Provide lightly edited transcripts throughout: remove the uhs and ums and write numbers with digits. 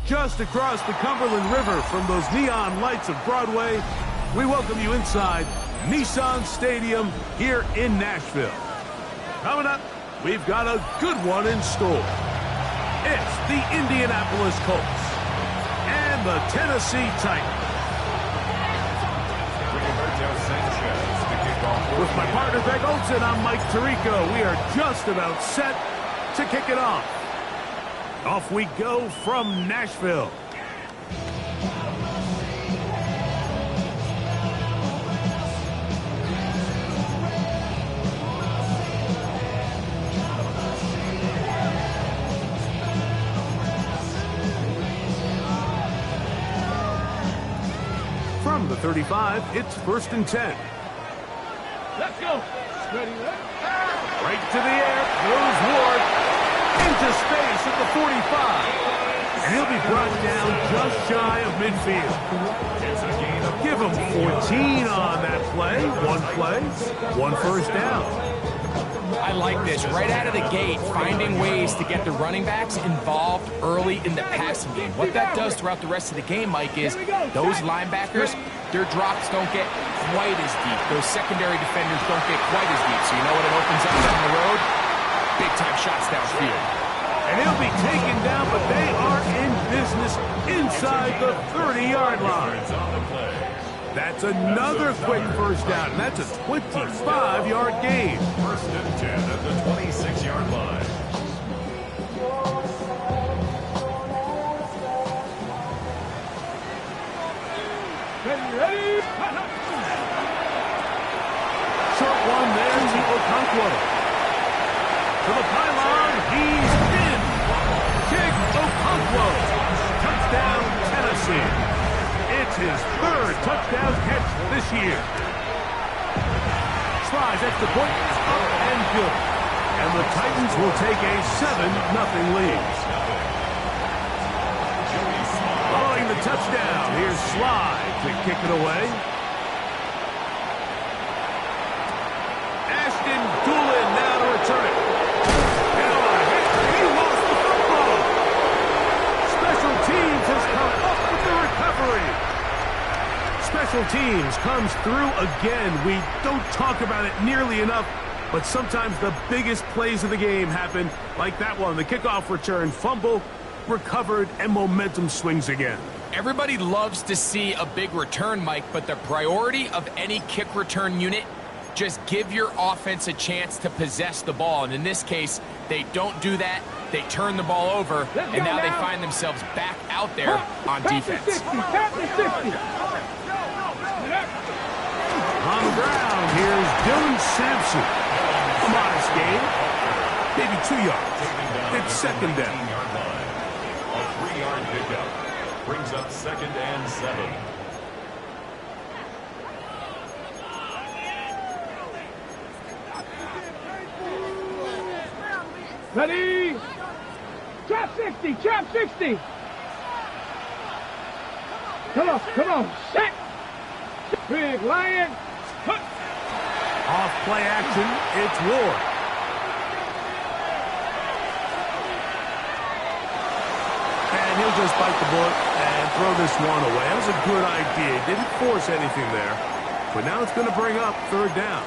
Just across the Cumberland River from those neon lights of Broadway, we welcome you inside Nissan Stadium here in Nashville. Coming up, we've got a good one in store. It's the Indianapolis Colts and the Tennessee Titans. With my partner Greg Olson, I'm Mike Tirico. We are just about set to kick it off. Off we go from Nashville. From the 35, it's 1st and 10. Let's go. Ready, right to the air, throws Ward into space at the 45. And he'll be brought down just shy of midfield. Give him 14 on that play. One first down. I like this. Right out of the gate, finding ways to get the running backs involved early in the passing game. What that does throughout the rest of the game, Mike, is those linebackers, their drops don't get quite as deep. Those secondary defenders don't get quite as deep. So you know what it opens up down the road? Big-time shots downfield. And he'll be taken down, but they are in business inside the 30-yard line. That's another quick first down, and that's a 25-yard gain. 1st and 10 at the 26-yard line. Ready. Short one there to Okonkwo. To the pylon, he's in. Kick Okonkwo. Touchdown, Tennessee. It's his 3rd touchdown catch this year. Slides extra point is up and good. And the Titans will take a 7-0 lead. Following the touchdown, here's Slide to kick it away. Ashton Doolin now to return it. And on a hit, he lost the football. Special teams has come up with the recovery. Special teams comes through again. We don't talk about it nearly enough, but sometimes the biggest plays of the game happen like that one. The kickoff return, fumble, recovered, and momentum swings again. Everybody loves to see a big return, Mike, but the priority of any kick return unit, just give your offense a chance to possess the ball. And in this case, they don't do that. They turn the ball over, and now they find themselves back out there on defense. On the ground, here's Dylan Sampson. A modest gain, maybe 2 yards. It's 2nd down. A 3-yard pickup brings up 2nd and 7. Ready. Trap 60. Come on. Set. Big Lion. Off play action, it's Ward. And he'll just bite the bullet and throw this one away. That was a good idea. Didn't force anything there. But now it's going to bring up 3rd down.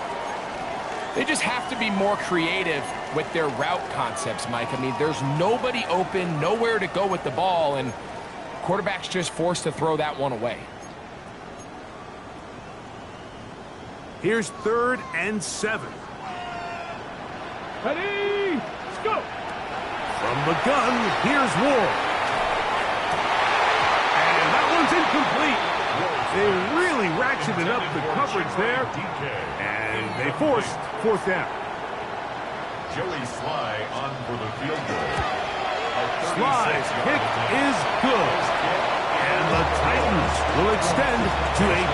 They just have to be more creative with their route concepts, Mike. I mean, there's nobody open, nowhere to go with the ball, and quarterback's just forced to throw that one away. Here's 3rd and 7. Ready. Let's go. From the gun, here's Ward. And that one's incomplete. They really ratcheted up the coverage there. And they forced 4th down. Joey Sly on for the field goal. Sly's kick is good. And the Titans will extend to a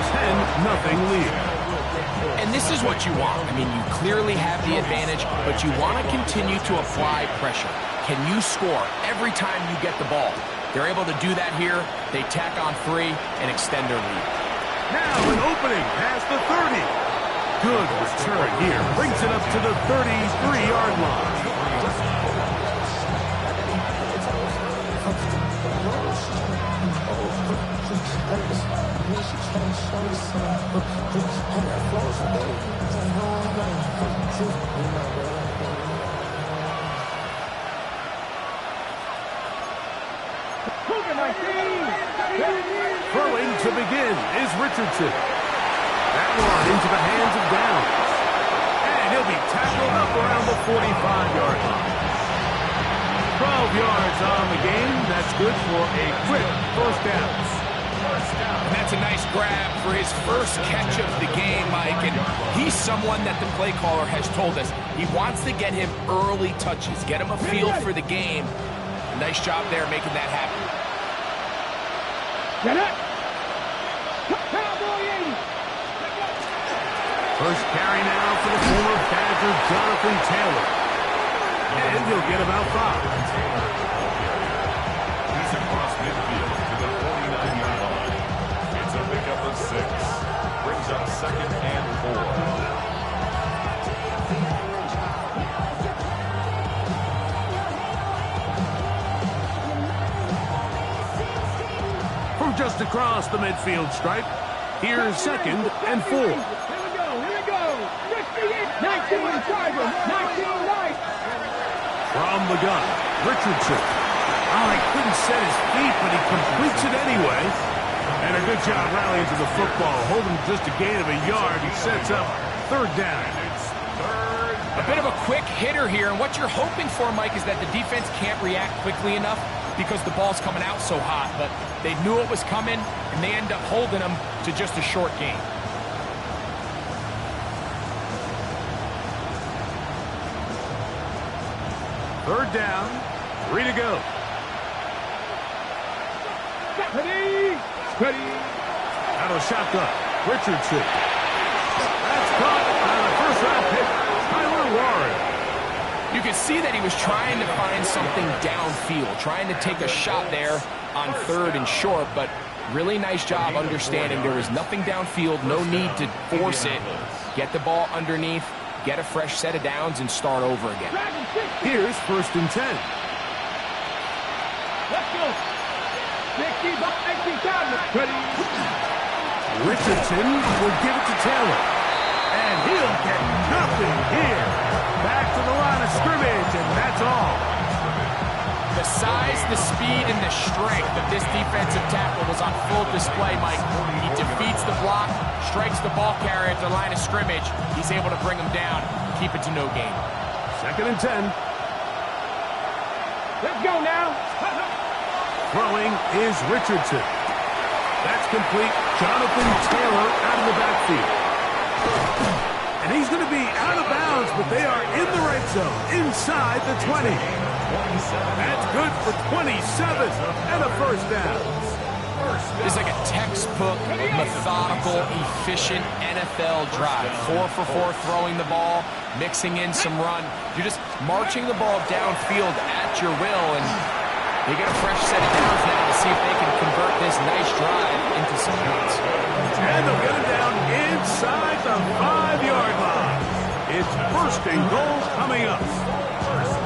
10-0 lead. And this is what you want. I mean, you clearly have the advantage, but you want to continue to apply pressure. Can you score every time you get the ball? They're able to do that here. They tack on 3 and extend their lead. Now an opening past the 30. Good return here. Brings it up to the 33-yard line. Move it, my team. Throwing to begin is Richardson. That one into the hands of Downs. And he'll be tackled up around the 45-yard line. 12 yards on the game. That's good for a quick first down. And that's a nice grab for his first catch of the game, Mike. And he's someone that the play caller has told us he wants to get him early touches, get him a feel for the game. Nice job there making that happen. Get it. Cowboy 80. First carry now for the former Badger, Jonathan Taylor. And he'll get about 5. He's across midfield to the 49-yard line. It's a pickup of 6. Brings up 2nd and 4. From just across the midfield stripe, here's 2nd and 4. Here we go. 68. 19 inside him. 19 right. From the gun, Richardson. Oh, he couldn't set his feet, but he completes it anyway. And a good job rallying to the football. Holding just a gain of a yard. He sets up 3rd down. A bit of a quick hitter here, and what you're hoping for, Mike, is that the defense can't react quickly enough because the ball's coming out so hot. But they knew it was coming, and they end up holding them to just a short gain. Third down, 3 to go. Ready. Ready. Out of shotgun, Richardson. That's caught on a first-round pick, Tyler Warren. You can see that he was trying to find something downfield, trying to take a shot there on 3rd and short, but really nice job understanding there was nothing downfield, no need to force it. Get the ball underneath, get a fresh set of downs, and start over again. Here's 1st and 10. Let's go. 60 by 80. Ready. Richardson will give it to Taylor. And he'll get nothing here. Back to the line of scrimmage, and that's all. The size, the speed, and the strength of this defensive tackle was on full display, Mike. He defeats the block, strikes the ball carrier at the line of scrimmage. He's able to bring him down, keep it to no gain. 2nd and 10. Let's go now. Throwing is Richardson. That's complete. Jonathan Taylor out of the backfield. And he's going to be out of bounds, but they are in the right zone, inside the 20. That's good for 27 and a first down. It's like a textbook, methodical, efficient NFL drive. 4 for 4 throwing the ball, mixing in some run. You're just marching the ball downfield at your will, and they get a fresh set of downs now to see if they can convert this nice drive into some points. And they'll get it down inside the 5-yard line. It's 1st and goal coming up.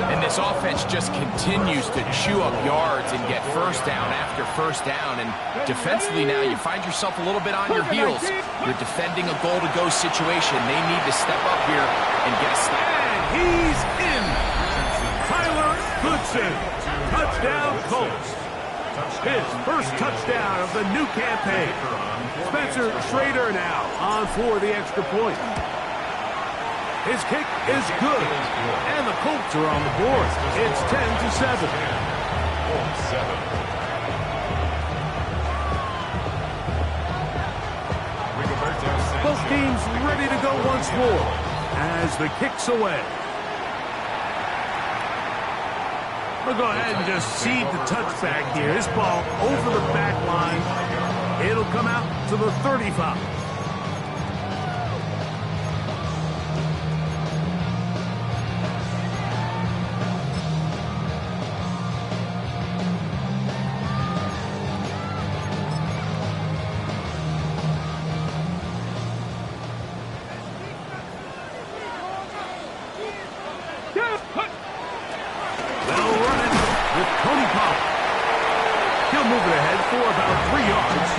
And this offense just continues to chew up yards and get first down after first down. And defensively now, you find yourself a little bit on your heels. You're defending a goal-to-go situation. They need to step up here and get a stop. And he's in. Tyler Goodson. Touchdown Colts. His first touchdown of the new campaign. Spencer Schrader now on for the extra point. His kick is good, and the Colts are on the board. It's 10-7. Both teams ready to go once more as the kick's away. We'll go ahead and just seed the touchback here. This ball over the back line. It'll come out to the 35. He'll move it ahead for about 3 yards.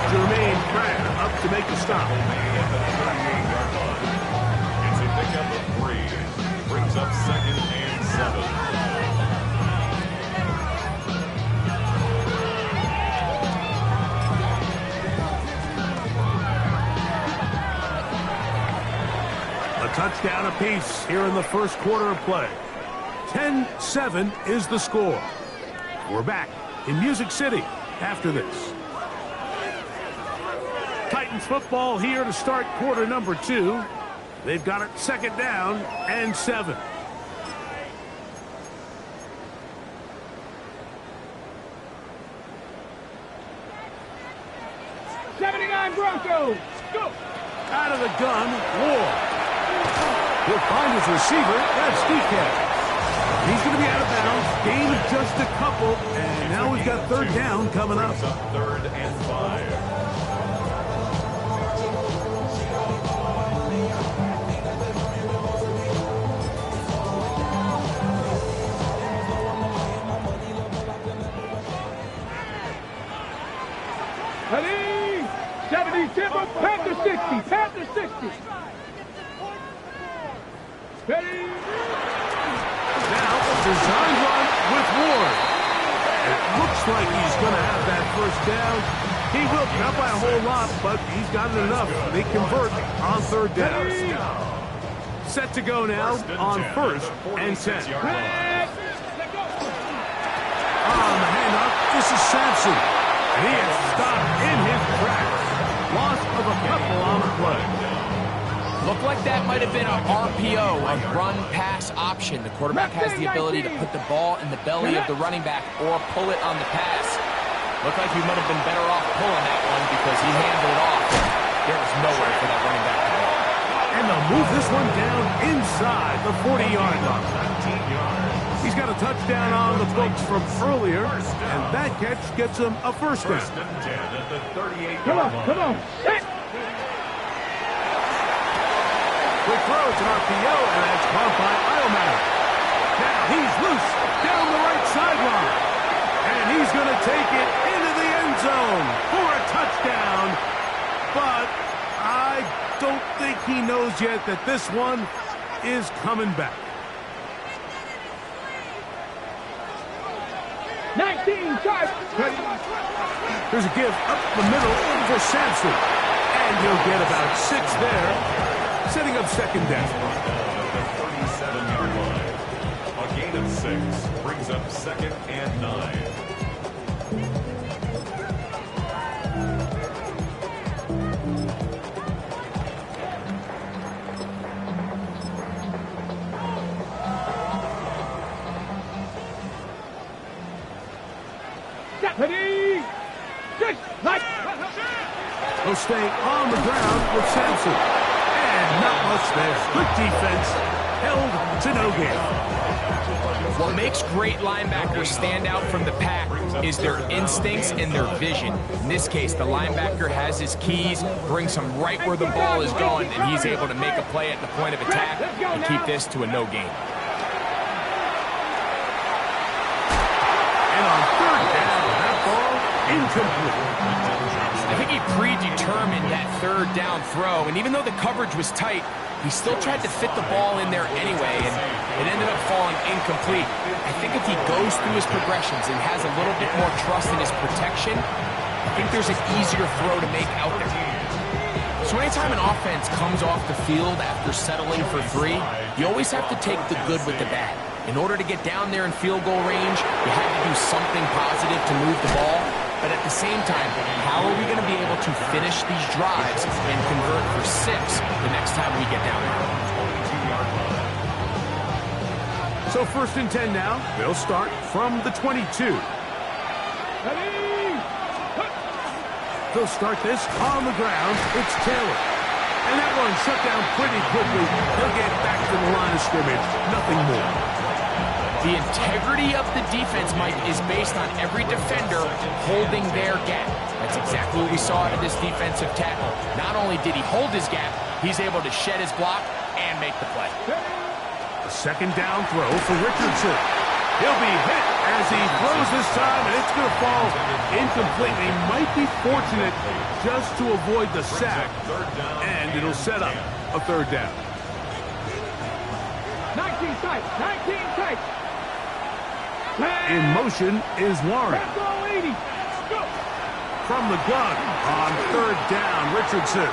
Jermaine Pratt up to make the stop. It's a pickup of 3. Brings up 2nd and 7. Touchdown apiece here in the first quarter of play. 10-7 is the score. We're back in Music City after this. Titans football here to start quarter number 2. They've got it 2nd down and 7. Broncos, go! Out of the gun, Ward. He'll find his receiver. That's DK. He's going to be out of bounds. Gain of just a couple. And now we've got 3rd down coming up. 3rd and 5. Ready? 70, Timber, Panther 60, Panther 60. Ready? Now, a design run with Ward. It looks like he's going to have that 1st down. He will, not by a whole lot, but he's got it enough. They convert on 3rd down. Set to go now on 1st and 10. On the handoff, this is Sampson. And he is stopped in his tracks. Loss of a couple on the play. Looked like that might have been an RPO, a run-pass option. The quarterback has the ability to put the ball in the belly of the running back or pull it on the pass. Looked like he might have been better off pulling that one because he handled it off. There was nowhere for that running back to go. And they'll move this one down inside the 40-yard line. He's got a touchdown on the books from earlier, and that catch gets him a 1st down. 1st and 10 at the 38-yard line. Come on. Quick throw, it's an RPO, and that's caught by Iomatic. Now he's loose down the right sideline. And he's going to take it into the end zone for a touchdown. But I don't think he knows yet that this one is coming back. 19, charge. There's a give up the middle for Sampson. And he'll get about 6 there, setting up 2nd down. The 37-yard line. A gain of 6 brings up 2nd and 9. Ready? He'll stay on the ground with Sampson. And not much there. Good defense. Held to no gain. What makes great linebackers stand out from the pack is their instincts and their vision. In this case, the linebacker has his keys, brings him right where the ball is going, and he's able to make a play at the point of attack and keep this to a no gain. And on 3rd down, that ball incomplete. I think he predetermined that 3rd down throw, and even though the coverage was tight, he still tried to fit the ball in there anyway, and it ended up falling incomplete. I think if he goes through his progressions and has a little bit more trust in his protection, I think there's an easier throw to make out there. So anytime an offense comes off the field after settling for 3, you always have to take the good with the bad. In order to get down there in field goal range, you have to do something positive to move the ball. But at the same time, how are we going to be able to finish these drives and convert for 6 the next time we get down there? So 1st and 10 now. They'll start from the 22. They'll start this on the ground. It's Taylor. And that one shut down pretty quickly. They'll get back to the line of scrimmage. Nothing more. The integrity of the defense, Mike, is based on every defender holding their gap. That's exactly what we saw out of this defensive tackle. Not only did he hold his gap, he's able to shed his block and make the play. A 2nd down throw for Richardson. He'll be hit as he throws this time, and it's going to fall incomplete. They might be fortunate just to avoid the sack, and it'll set up a 3rd down. 19 tight, 19 tight. In motion is Warren. From the gun on 3rd down, Richardson.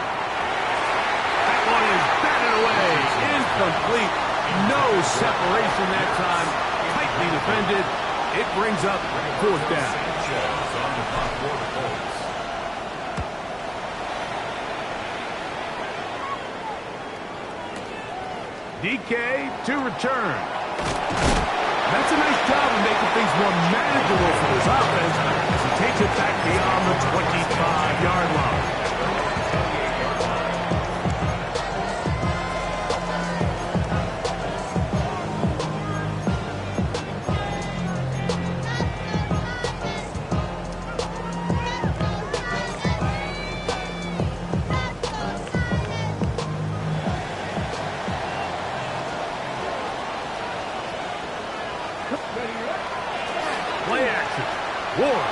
That one is batted away. incomplete. No separation that time. Tightly defended. It brings up fourth down. On the front for the Colts. DK to return. That's a nice job of making things more manageable for this offense as he takes it back beyond the 25-yard line. Play action. Ward.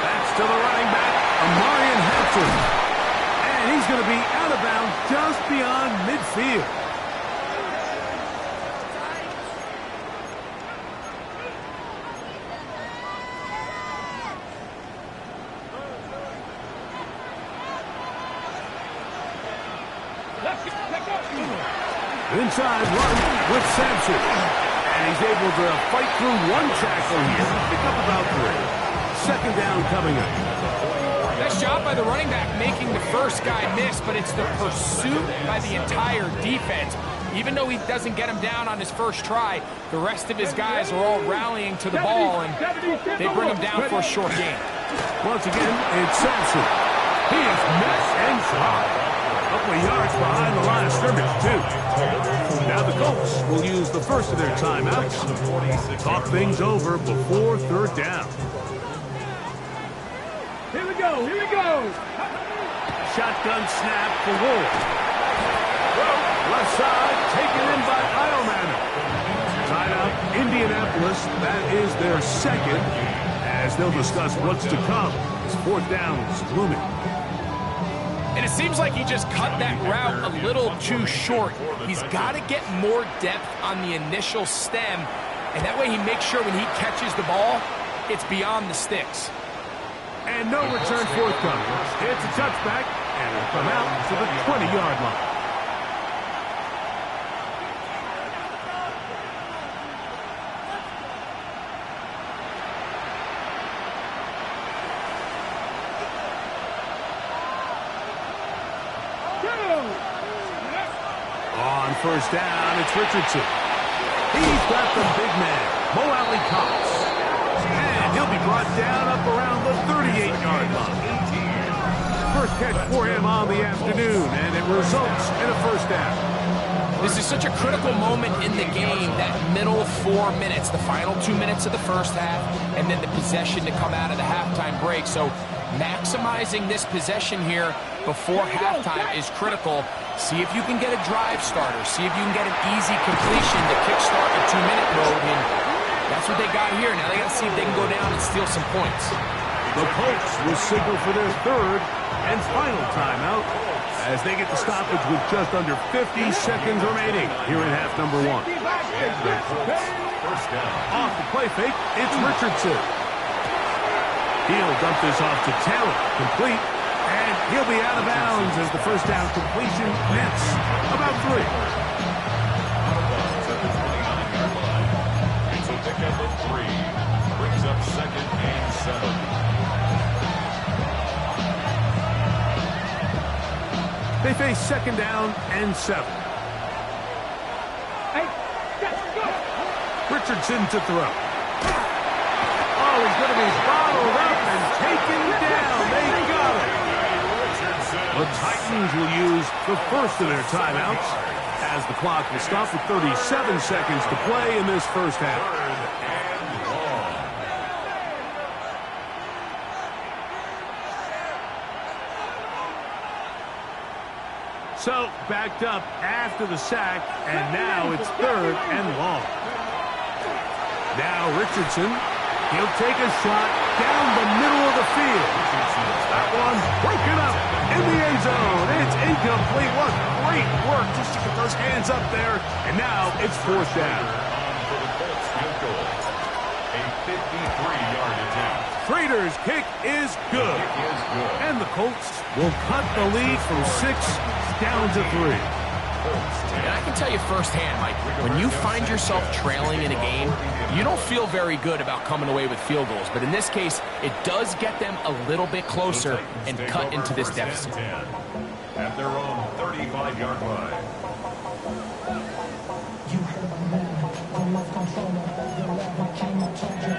That's to the running back, Amarian Hudson. And he's going to be out of bounds just beyond midfield. Inside run with Sampson. And he's able to fight through one tackle here. Pick up about 3. Second down coming up. Nice job by the running back making the first guy miss, but it's the pursuit by the entire defense. Even though he doesn't get him down on his first try, the rest of his guys are all rallying to the ball, and they bring him down for a short gain. Once again, it's Sampson. He is met and shot. A couple of yards behind the line of scrimmage, too. Now the Colts will use the first of their timeouts. Talk things over before third down. Here we go, here we go. Shotgun snap for Ward. Left side, taken in by Eilmann. Timeout, Indianapolis. That is their second, as they'll discuss what's to come as fourth down is looming. And it seems like he just cut that route a little too short. He's got to get more depth on the initial stem, and that way he makes sure when he catches the ball, it's beyond the sticks. And no return forthcoming. It's a touchback, and it'll come out to the 20-yard line. On first down, it's Richardson. He's got the big man, Mo Alley Cox. And he'll be brought down up around the 38-yard line. First catch for him on the afternoon, and it results in a first down. This is such a critical moment in the game, that middle 4 minutes, the final 2 minutes of the first half, and then the possession to come out of the halftime break. So maximizing this possession here before halftime is critical. See if you can get a drive starter. See if you can get an easy completion to kickstart a 2-minute mode. And that's what they got here. Now they got to see if they can go down and steal some points. The Colts will signal for their third and final timeout as they get the stoppage with just under 50 seconds remaining here in half number 1. First down. Off the play fake, it's Richardson. He'll dump this off to Taylor, complete, and he'll be out of bounds as the first down completion nets about 3. It's a pickup of 3. Brings up second and 7. They face second down and 7. Hey, let's go. Richardson to throw. Oh, he's going to be bottled up and taken down. They got him. The Titans will use the first of their timeouts as the clock will stop with 37 seconds to play in this first half. So, backed up after the sack, and now it's third and long. Now Richardson, he'll take a shot down the middle of the field. That one broken up in the end zone. It's incomplete. What great work just to get those hands up there. And now it's fourth down. For the Colts field goal. A 53-yard attempt. Prater's kick is good. And the Colts will cut the lead from 6 down to 3. And I can tell you firsthand, Mike, when you find yourself trailing in a game, you don't feel very good about coming away with field goals. But in this case, it does get them a little bit closer and cut into this deficit. At their own 35-yard line. You heard the man, the love controller, the level king told you,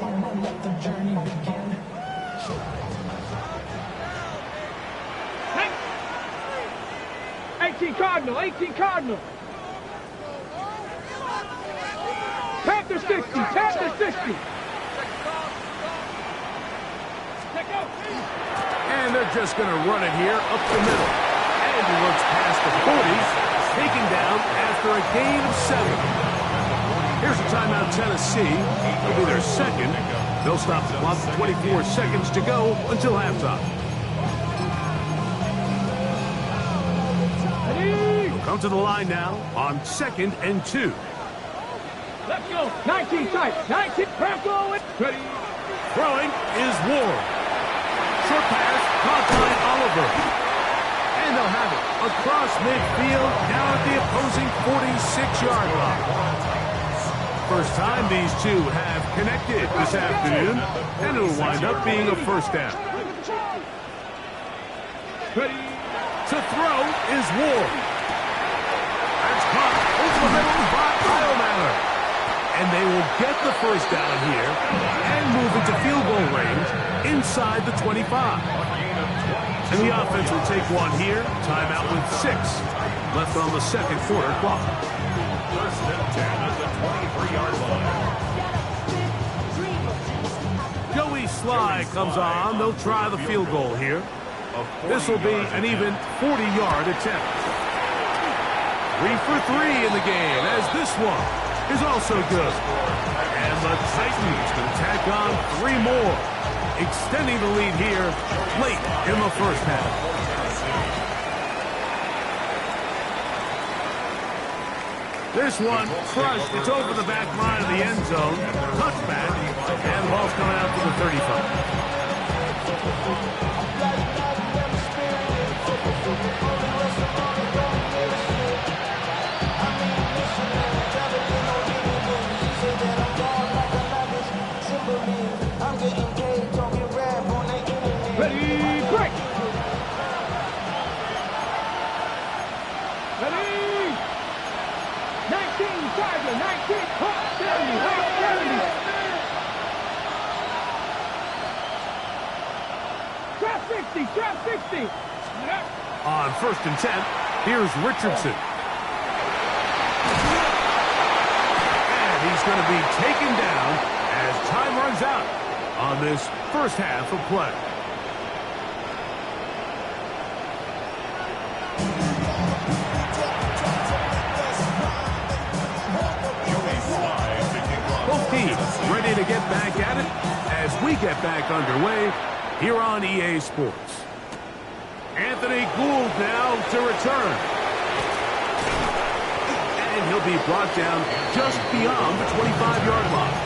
and let the journey begin. 18 Cardinal, 18 Cardinal. Panther 60, Panther 60. And they're just going to run it here up the middle. And he looks past the 40, taken down after a gain of 7. Here's a timeout, Tennessee. It'll be their second. They'll stop the clock with 24 seconds to go until halftime. They'll come to the line now on 2nd and 2. Let's go. 19 tight. 19. Franco. Ready. Throwing is Ward. Short pass, caught by Oliver. And they'll have it across midfield, now at the opposing 46-yard line. First time these two have connected this afternoon, and it'll wind up being a first down. Ready to throw is Ward. That's caught over the middle by Eilmatter. And they will get the first down here and move into field goal range inside the 25. And the offense will take one here. Timeout with 6 left on the second quarter clock. First and 10 at the 23-yard line. Joey Sly comes on. They'll try the field goal here. This will be an even 40-yard attempt. 3 for 3 in the game, as this one is also good. And the Titans can tack on 3 more, extending the lead here late in the first half. This one crushed. It's over the back line of the end zone. Touchback. And the ball's coming out to the 35. Ready, break. Ready. 19, Tiger, 19, hot 70, hot 70. Trap 60, trap 60. On 1st and 10, here's Richardson. And he's going to be taken down as time runs out on this first half of play. Both teams ready to get back at it as we get back underway here on EA Sports. Anthony Gould now to return. And he'll be brought down just beyond the 25-yard line.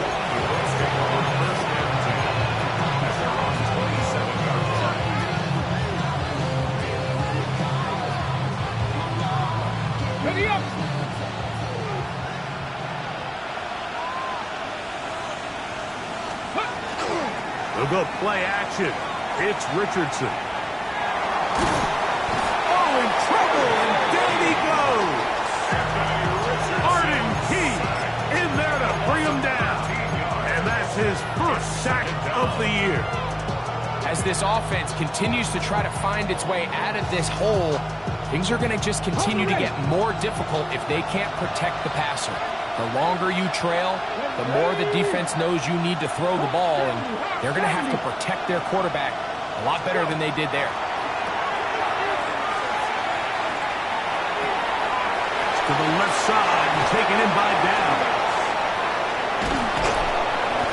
Ready up. We'll go play action. It's Richardson. Oh, in trouble, and down he goes. Arden Key in there to bring him down. And that's his first sack of the year. As this offense continues to try to find its way out of this hole, things are going to just continue to get more difficult if they can't protect the passer. The longer you trail, the more the defense knows you need to throw the ball, and they're going to have to protect their quarterback a lot better than they did there. To the left side and taken in by Down.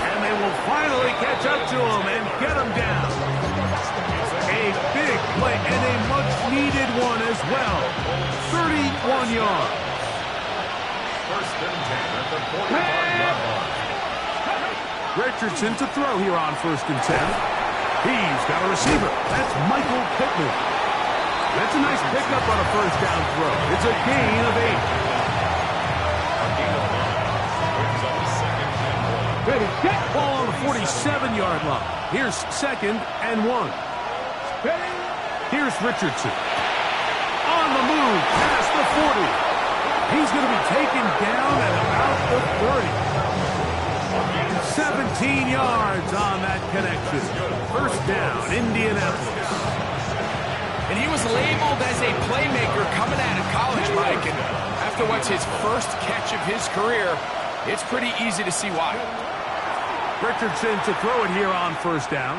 And they will finally catch up to him and get him down. A big play and a much-needed one as well. 31 yards. First and 10 at the 45-yard line. Richardson to throw here on 1st and 10. He's got a receiver. That's Michael Pittman. That's a nice pickup on a first down throw. It's a gain of 8. A gain of 9 brings up a second and 1. Ready, set. Ball on the 47-yard line. Here's second and 1. Ready. Here's Richardson. On the move, past the 40. He's going to be taken down at about the 30. 17 yards on that connection. First down, Indianapolis. And he was labeled as a playmaker coming out of college, Mike. And after what's his first catch of his career, it's pretty easy to see why. Richardson to throw it here on first down.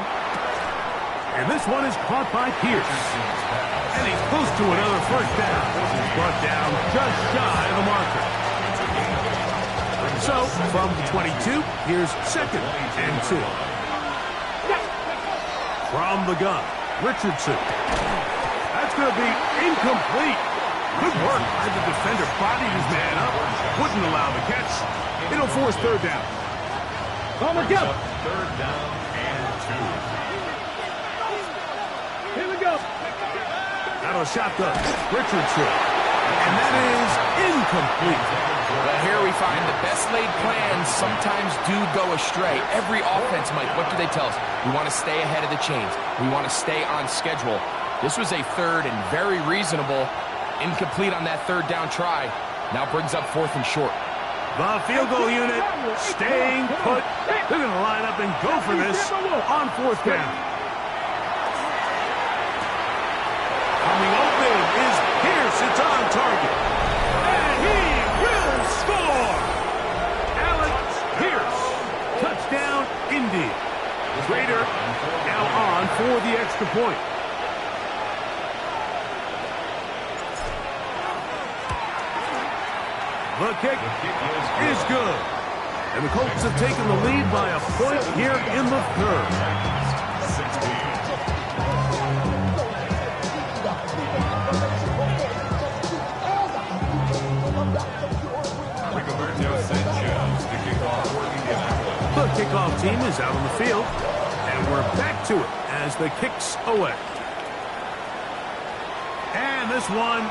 And this one is caught by Pierce. And he's close to another first down. He's brought down just shy of the marker. So, from the 22, here's second and 2. From the gun, Richardson. That's going to be incomplete. Good work by the defender. Bodied his man up. Wouldn't allow the catch. It'll force third down. On the go. Third down and 2. Here we go. Out of the shotgun, Richardson. And that is incomplete. Well, here we find the best laid plans sometimes do go astray. Every offense, Mike, what do they tell us? We want to stay ahead of the chains. We want to stay on schedule. This was a third and very reasonable. Incomplete on that third down try. Now brings up fourth and short. The field goal unit staying put. They're going to line up and go for this on fourth down. Coming open is Pierce. It's on target. And he will score. Alex Pierce. Touchdown, Indy. Raider now on for the extra point. The kick is good. And the Colts have taken the lead by a point here in the third. 16. Rigoberto Sanchez, the kickoff for Indianapolis. The kickoff team is out on the field. And we're back to it as the kicks away. And this one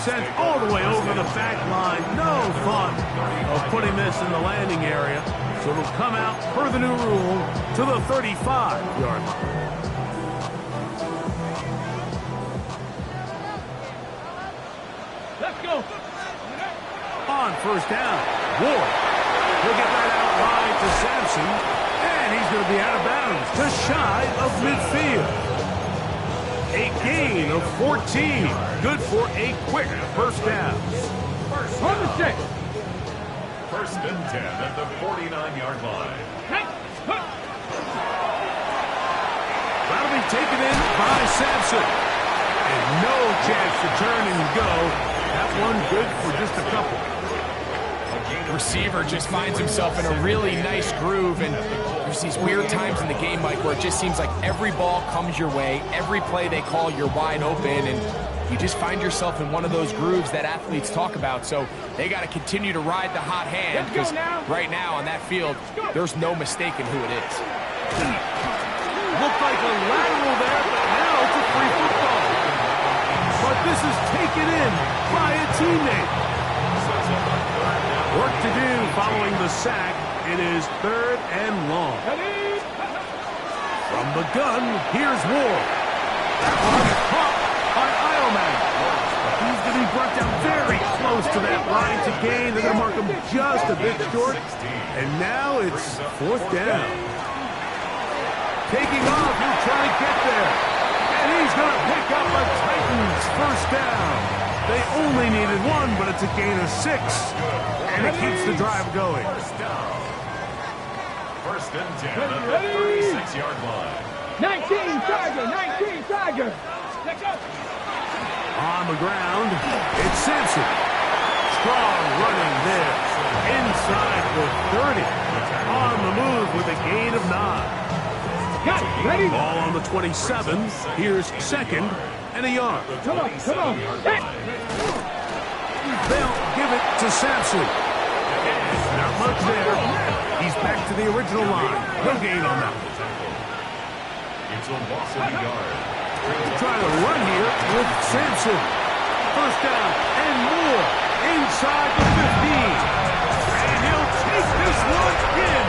sent all the way over the back line. No fun of putting this in the landing area. So it'll come out, per the new rule, to the 35-yard line. Let's go. On first down, Ward. He'll get that out wide to Sampson. And he's going to be out of bounds, just shy of midfield. A gain of 14. Good for a quick first down. On the set. First and 10 at the 49-yard line. That'll be taken in by Sampson. And no chance to turn and go. That one good for just a couple. Receiver just finds himself in a really nice groove, and there's these weird times in the game, Mike, where it just seems like every ball comes your way, every play they call, you're wide open, and you just find yourself in one of those grooves that athletes talk about. So they got to continue to ride the hot hand, because right now on that field, there's no mistaking who it is. Looked like a lateral there, but now it's a free football. But this is taken in by a teammate. Work to do following the sack. It is third and long. From the gun, here's Ward. That one caught by Eilman. He's going to be brought down very close to that line to gain. They're going to mark him just a bit short. And now it's fourth down. Taking off, he'll try to get there. And he's going to pick up a Titans first down. They only needed one, but it's a gain of 6. And it keeps the drive going. First and 10 at the 36-yard line. 19 Tiger, 19 Tiger. Let's go. On the ground, it's Sampson. Strong running there. Inside the 30. On the move with a gain of 9. Got it. Ready? Ball on the 27. Here's second and a yard. Come on, come on. Set. They'll give it to Sampson. Not much there. He's back to the original line. No gain on that. It's a loss of a yard. Try to run here with Sampson. First down and more inside the 15. And he'll take this one in.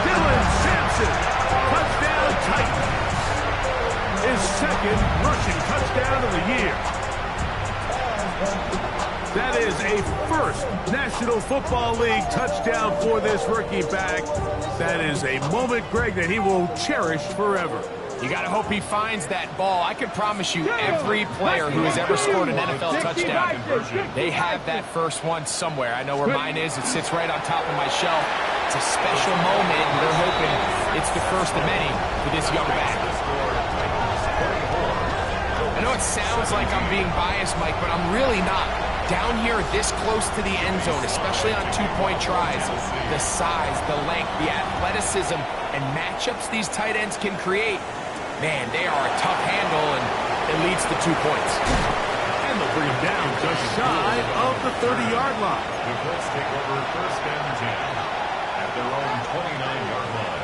Dylan Sampson, touchdown Titans. His second rushing touchdown of the year. That is a first National Football League touchdown for this rookie back. That is a moment, Greg, that he will cherish forever. You got to hope he finds that ball. I can promise you every player who has ever scored an NFL touchdown, they have that first one somewhere. I know where mine is. It sits right on top of my shelf. It's a special moment, and they're hoping it's the first of many for this young back. I know it sounds like I'm being biased, Mike, but I'm really not. Down here this close to the end zone, especially on two-point tries, the size, the length, the athleticism, and matchups these tight ends can create, man, they are a tough handle, and it leads to 2 points. And they'll bring him down just shy of the 30-yard line. The Colts take over first and 10 at their own 29-yard line.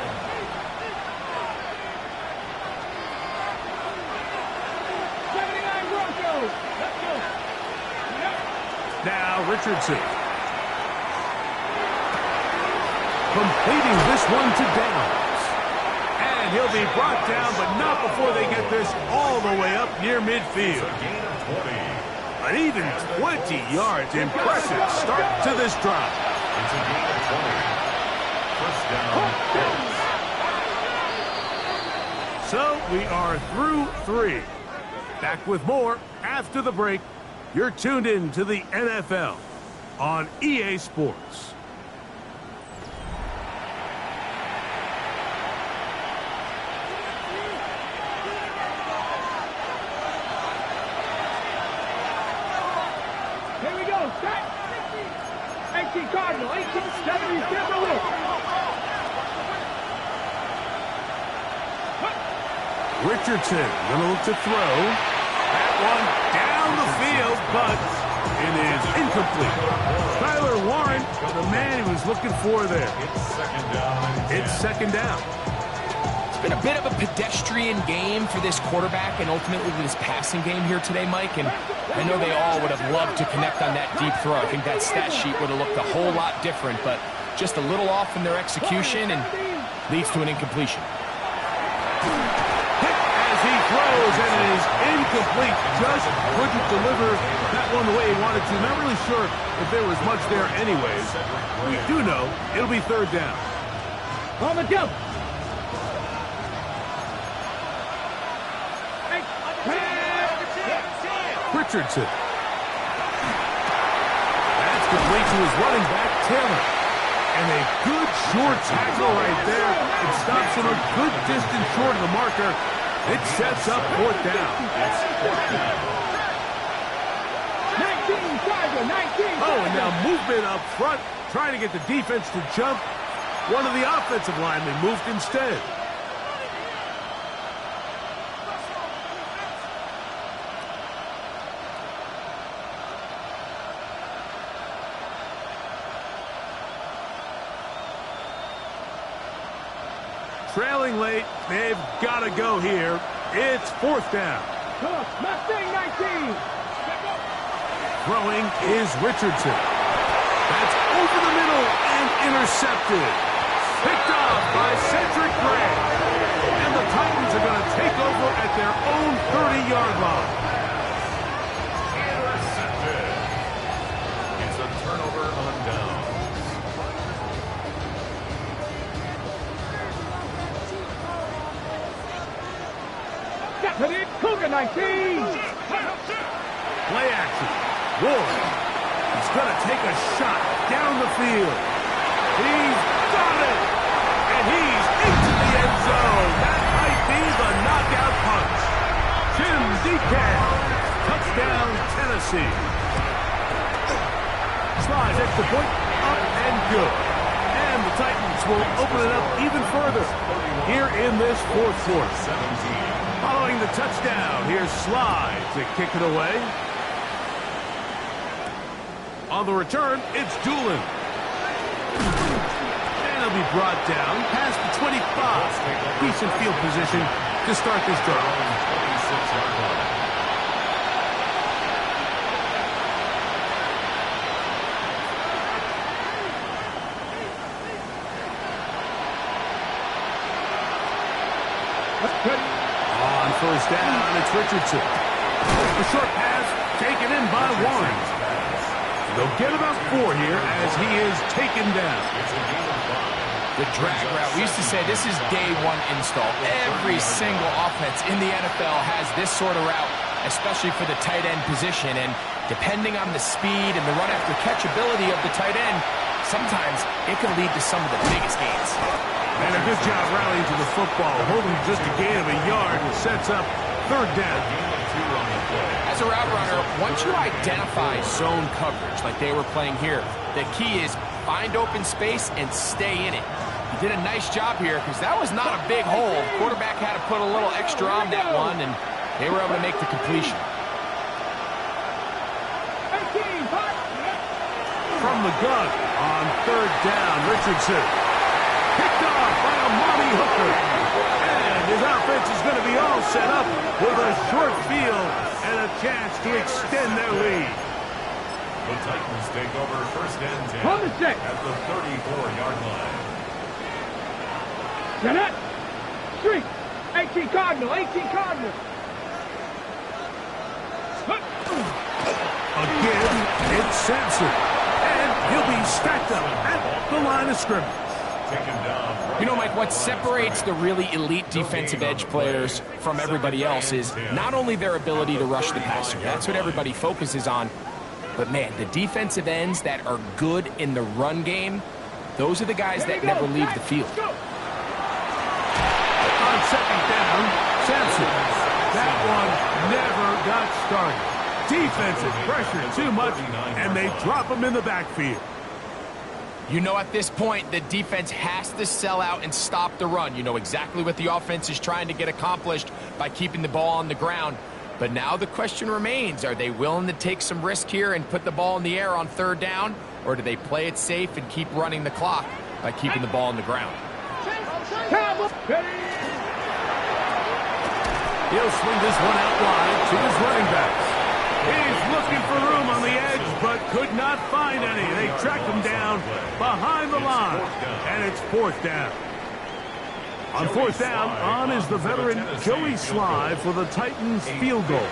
Now Richardson. Completing this one to Downs. And he'll be brought down, but not before they get this all the way up near midfield. An even 20 yards. Impressive start to this drive. It's a gain of 20. First down, Colts. So we are through 3. Back with more after the break. You're tuned in to the NFL on EA Sports. Here we go. Set. 18 Cardinal. 1870. Step away. Richardson gonna look to throw. That one down the field, but it is incomplete. Tyler Warren, the man he was looking for there. It's second down. It's been a bit of a pedestrian game for this quarterback and ultimately this passing game here today, Mike, and I know they all would have loved to connect on that deep throw. I think that stat sheet would have looked a whole lot different, but just a little off in their execution and leads to an incompletion. He throws, and it is incomplete. Just couldn't deliver that one the way he wanted to. Not really sure if there was much there anyways. We do know it'll be third down. On the jump. Richardson. That's complete to his running back, Taylor. And a good short tackle right there. It stops him a good distance short of the marker. It sets up fourth down. 19 Tiger, 19. Oh, and now movement up front, trying to get the defense to jump. One of the offensive linemen moved instead. Trailing late, they've got to go here. It's fourth down. Mustang 19. Throwing is Richardson. That's over the middle and intercepted. Picked off by Cedric Gray. And the Titans are going to take over at their own 30-yard line. Intercepted. It's a turnover on down. Cougar 19. Play action. Ward. He's going to take a shot down the field. He's got it. And he's into the end zone. That might be the knockout punch. Jim DeCamp. Touchdown, Tennessee. Slides extra point. Up and good. And the Titans will open it up even further here in this fourth quarter. 17. Following the touchdown, here's Slide to kick it away. On the return, it's Doolin. And he'll be brought down past the 25. Decent field position to start this drive. On first down, it's Richardson. A short pass taken in by Warren. They'll get about 4 here as he is taken down. The drag route. We used to say this is day one install. Every single offense in the NFL has this sort of route, especially for the tight end position. And depending on the speed and the run after catch ability of the tight end, sometimes it can lead to some of the biggest gains. And a good job rallying to the football, holding just a gain of a yard and sets up third down. As a route runner, once you identify zone coverage like they were playing here, the key is find open space and stay in it. He did a nice job here because that was not a big hole. Quarterback had to put a little extra on that one, and they were able to make the completion. From the gun on third down, Richardson. Picked off by a Monty Hooker. And his offense is going to be all set up with a short field and a chance to extend their lead. The Titans take over first and 10 On the set. at the 34-yard line. Set up. Street. 18 Cardinal. 18 Cardinal. Again, it's Sampson. And he'll be stacked up at the line of scrimmage. Taken down. You know, Mike, what separates the really elite defensive edge players from everybody else is not only their ability to rush the passer. That's what everybody focuses on. But, man, the defensive ends that are good in the run game, those are the guys that never leave the field. On second down, Sampson. That one never got started. Defensive pressure too much, and they drop him in the backfield. You know, at this point, the defense has to sell out and stop the run. You know exactly what the offense is trying to get accomplished by keeping the ball on the ground. But now the question remains, are they willing to take some risk here and put the ball in the air on third down? Or do they play it safe and keep running the clock by keeping the ball on the ground? He'll swing this one out wide to his running backs. He's looking for room on the edge, but could not find any. They tracked him down behind the line, and it's fourth down. On fourth down, on is the veteran Joey Sly for the Titans field goal.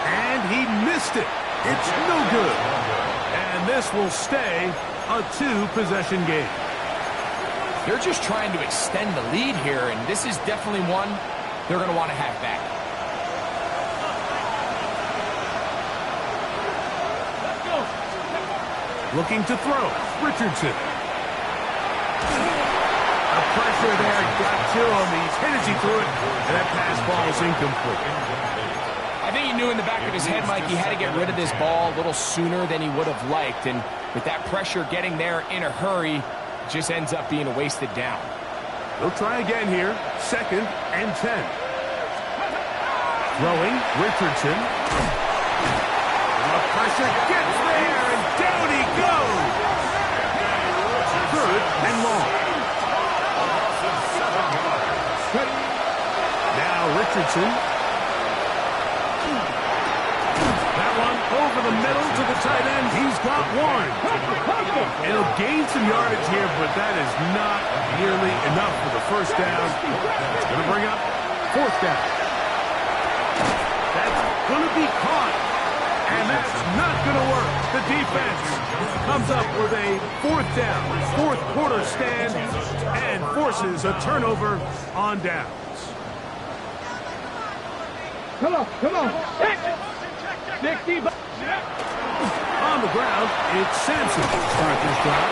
And he missed it. It's no good. And this will stay a two-possession game. They're just trying to extend the lead here, and this is definitely one they're going to want to have back. Looking to throw, Richardson. The pressure there got to him. He's hit as he threw it, and that pass ball is incomplete. I think he knew in the back of his head, Mike, he had to get rid of this ball a little sooner than he would have liked, and with that pressure getting there in a hurry, it just ends up being a wasted down. They'll try again here, second and 10. Throwing, Richardson. The pressure gets there, and down he goes. Third and long. Now Richardson. That one over the middle to the tight end. He's got one. It'll gain some yardage here, but that is not nearly enough for the first down. It's going to bring up fourth down. That's going to be caught. And that's not going to work. The defense comes up with a fourth down, fourth quarter stand, and forces a turnover on downs. Come on, come on. 60. On the ground, it's Sampson to start this drive.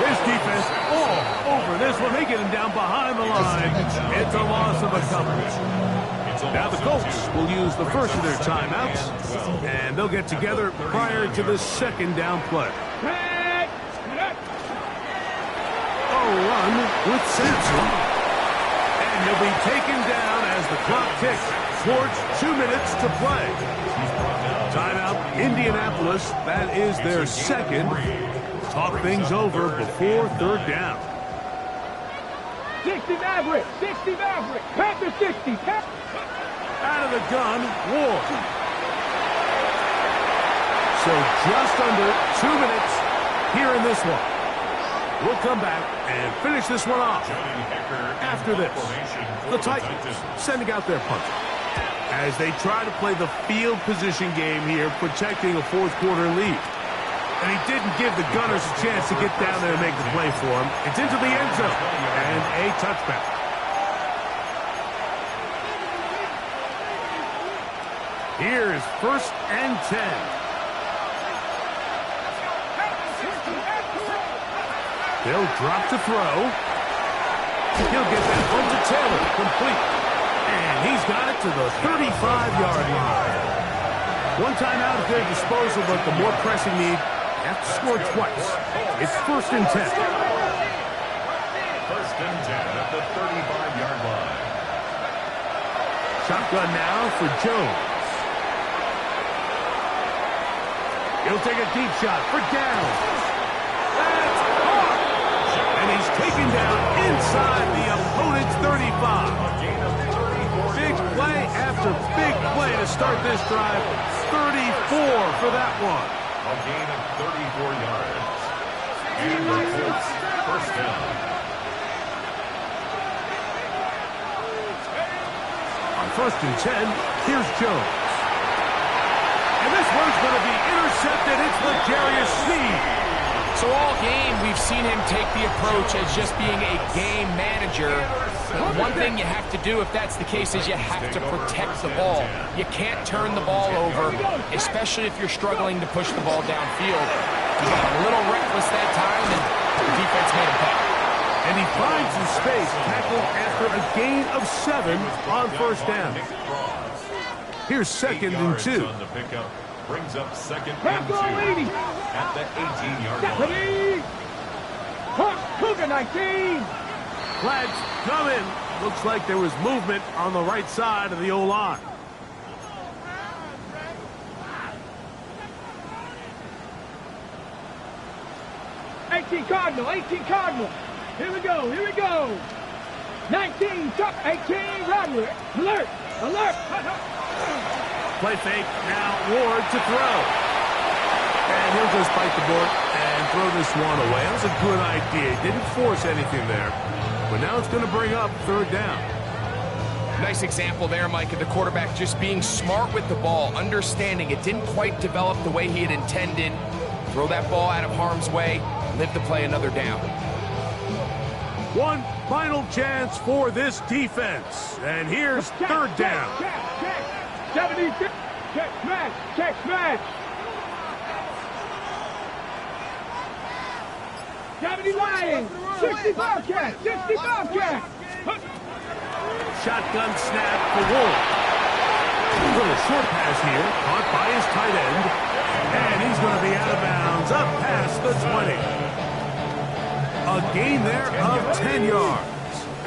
His defense all over this one. They get him down behind the line. It's a loss of a couple. Now the Colts will use the first of their timeouts, and they'll get together prior to the second down play. A run with Sampson, and he'll be taken down as the clock ticks towards 2 minutes to play. Timeout, Indianapolis. That is their second. Talk things over before third down. 60 Maverick. 60 Maverick. Panther 60. Out of the gun, Ward. So just under 2 minutes here in this one. We'll come back and finish this one off. After this, the Titans sending out their punter as they try to play the field position game here, protecting a fourth-quarter lead. And he didn't give the Gunners a chance to get down there and make the play for him. It's into the end zone and a touchback. Here's 1st and 10. They'll drop to throw. He'll get that one to Taylor, complete. And he's got it to the 35-yard line. One timeout at their disposal, but the more pressing need, have to score twice. It's 1st and 10. 1st and 10 at the 35-yard line. Shotgun now for Jones. He'll take a deep shot for Downs. That's caught! And he's taken down inside the opponent's 35. Big play after big play to start this drive. 34 for that one. A gain of 34 yards. And reports 1st down. On 1st and 10, here's Jones. And this one's going to be intercepted. It's L'Jarius Sneed. So all game, we've seen him take the approach as just being a game manager. One thing you have to do if that's the case is you have to protect the ball. You can't turn the ball over, especially if you're struggling to push the ball downfield. He got a little reckless that time, and the defense made him pay. And he finds the space, tackled after a gain of 7 on 1st down. Here's 2nd and 2. On the pickup brings up 2nd and 2 at the 18-yard line. Cougar 19. Flags come in. Looks like there was movement on the right side of the O-line. Cardinal. Here we go. 19, Chuck, 18, Rodney. Alert. Play fake, now Ward to throw. And he'll just bite the board and throw this one away. That was a good idea. He didn't force anything there. But now it's going to bring up 3rd down. Nice example there, Mike, of the quarterback just being smart with the ball, understanding it didn't quite develop the way he had intended. Throw that ball out of harm's way, live to play another down. One final chance for this defense. And here's 3rd down. Check. 76. Check smash. 70 Lions. 65 catch. Shotgun snap for Ward. A little short pass here, caught by his tight end. And he's going to be out of bounds, up past the 20. A gain there of 10 yards.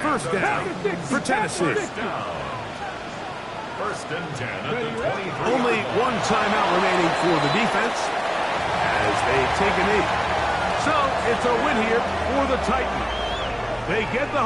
1st down for Tennessee. 1st and 10 at the 23. Only one timeout remaining for the defense as they take a knee. So it's a win here for the Titans. They get the